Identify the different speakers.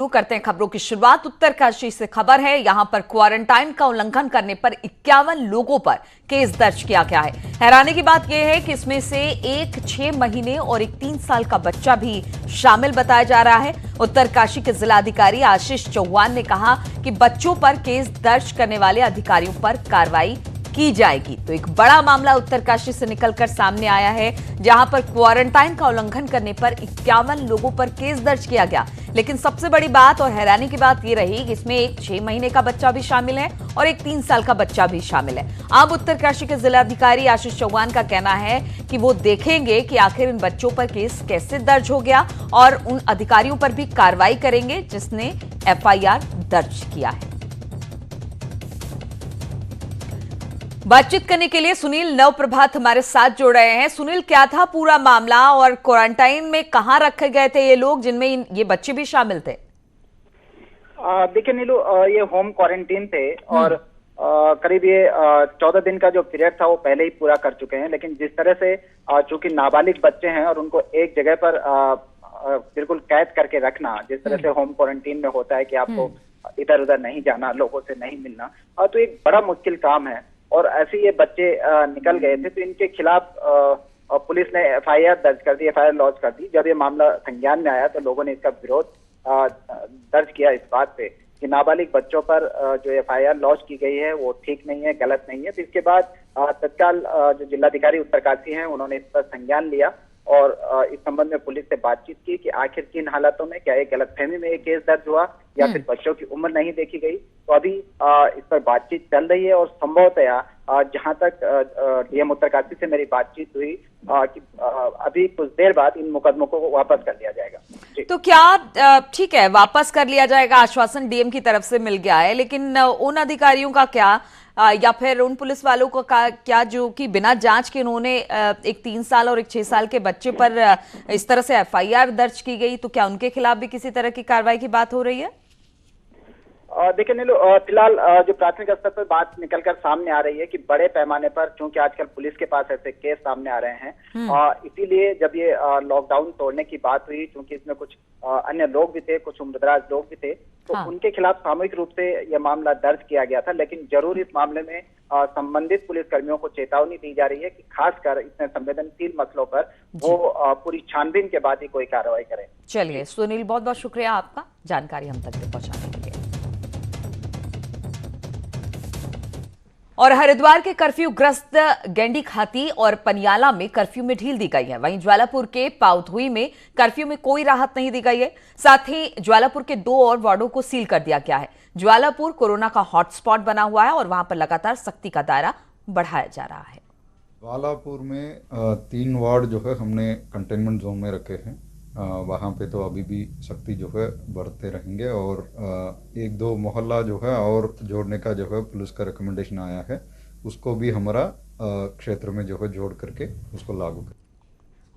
Speaker 1: शुरू करते हैं खबरों की शुरुआत। उत्तरकाशी से खबर है, यहां पर क्वारंटाइन का उल्लंघन करने पर 51 लोगों पर केस दर्ज किया गया है। हैरानी की बात यह है कि इसमें से एक 6 महीने और एक 3 साल का बच्चा भी शामिल बताया जा रहा है। उत्तरकाशी के जिलाधिकारी आशीष चौहान ने कहा कि बच्चों पर केस दर्ज करने वाले अधिकारियों पर कार्रवाई की जाएगी। तो एक बड़ा मामला उत्तरकाशी से निकलकर सामने आया है, जहां पर क्वारंटाइन का उल्लंघन करने पर 51 लोगों पर केस दर्ज किया गया। लेकिन सबसे बड़ी बात और हैरानी की बात यह रही कि इसमें एक 6 महीने का बच्चा भी शामिल है और एक 3 साल का बच्चा भी शामिल है। अब उत्तरकाशी के जिलाधिकारी आशीष चौहान का कहना है कि वो देखेंगे कि आखिर इन बच्चों पर केस कैसे दर्ज हो गया और उन अधिकारियों पर भी कार्रवाई करेंगे जिसने एफआईआर दर्ज किया है। बातचीत करने के लिए सुनील नवप्रभात हमारे साथ जुड़ रहे हैं। सुनील, क्या था पूरा मामला और क्वारंटाइन में कहां रखे गए थे ये लोग जिनमें ये बच्चे भी शामिल थे?
Speaker 2: देखिए नीलू, ये होम क्वारंटीन थे और करीब ये 14 दिन का जो पीरियड था वो पहले ही पूरा कर चुके हैं। लेकिन जिस तरह से चूंकि नाबालिग बच्चे हैं और उनको एक जगह पर बिल्कुल कैद करके रखना, जिस तरह से होम क्वारंटीन में होता है कि आपको इधर उधर नहीं जाना, लोगों से नहीं मिलना, तो एक बड़ा मुश्किल काम है। और ऐसे ये बच्चे निकल गए थे, तो इनके खिलाफ पुलिस ने एफआईआर दर्ज कर दी, एफआईआर लॉन्च कर दी। जब ये मामला संज्ञान में आया तो लोगों ने इसका विरोध दर्ज किया इस बात पे कि नाबालिग बच्चों पर जो एफआईआर लॉन्च की गई है वो ठीक नहीं है, गलत नहीं है। तो इसके बाद तत्काल जो जिलाधिकारी उत्तरकाशी हैं उन्होंने इस पर संज्ञान लिया और इस संबंध में पुलिस से बातचीत की कि आखिर किन हालातों में, क्या ये गलतफहमी में ये केस दर्ज हुआ या फिर बच्चों की उम्र नहीं देखी गई। तो अभी इस पर बातचीत चल रही है और संभवतया जहां तक डीएम उत्तरकाशी से मेरी बातचीत हुई कि अभी कुछ देर बाद इन मुकदमों को वापस कर लिया जाएगा।
Speaker 1: तो क्या ठीक है, वापस कर लिया जाएगा, आश्वासन डीएम की तरफ से मिल गया है, लेकिन उन अधिकारियों का क्या या फिर उन पुलिस वालों को क्या जो कि बिना जांच के उन्होंने एक 3 साल और एक 6 साल के बच्चे पर इस तरह से एफआईआर दर्ज की गई, तो क्या उनके खिलाफ भी किसी तरह की कार्रवाई की बात हो रही है?
Speaker 2: देखिए नीलू, फिलहाल जो प्राथमिक स्तर पर बात निकलकर सामने आ रही है कि बड़े पैमाने पर चूंकि आजकल पुलिस के पास ऐसे केस सामने आ रहे हैं, इसीलिए जब ये लॉकडाउन तोड़ने की बात हुई, चूंकि इसमें कुछ अन्य लोग भी थे, कुछ उम्रदराज लोग भी थे, तो उनके खिलाफ सामूहिक रूप से यह मामला दर्ज किया गया था। लेकिन जरूर इस मामले में संबंधित पुलिसकर्मियों को चेतावनी दी जा रही है कि खासकर इतने संवेदनशील मसलों पर वो पूरी छानबीन के बाद ही कोई कार्रवाई करें।
Speaker 1: चलिए सुनील, बहुत बहुत शुक्रिया आपका जानकारी हम तक पहुंचाने के लिए। और हरिद्वार के कर्फ्यू ग्रस्त गैंडी खाती और पनियाला में कर्फ्यू में ढील दी गई है। वहीं ज्वालापुर के पाउधुई में कर्फ्यू में कोई राहत नहीं दी गई है। साथ ही ज्वालापुर के 2 और वार्डों को सील कर दिया गया है। ज्वालापुर कोरोना का हॉटस्पॉट बना हुआ है और वहां पर लगातार सख्ती का दायरा बढ़ाया जा रहा है।
Speaker 3: ज्वालापुर में 3 वार्ड जो है हमने कंटेनमेंट जोन में रखे हैं। वहाँ पे तो अभी भी सख्ती जो है बढ़ते रहेंगे और 1-2 मोहल्ला जो है और जोड़ने का जो है पुलिस का रिकमेंडेशन आया है, उसको भी हमारा क्षेत्र में जो है जोड़ करके उसको लागू करें।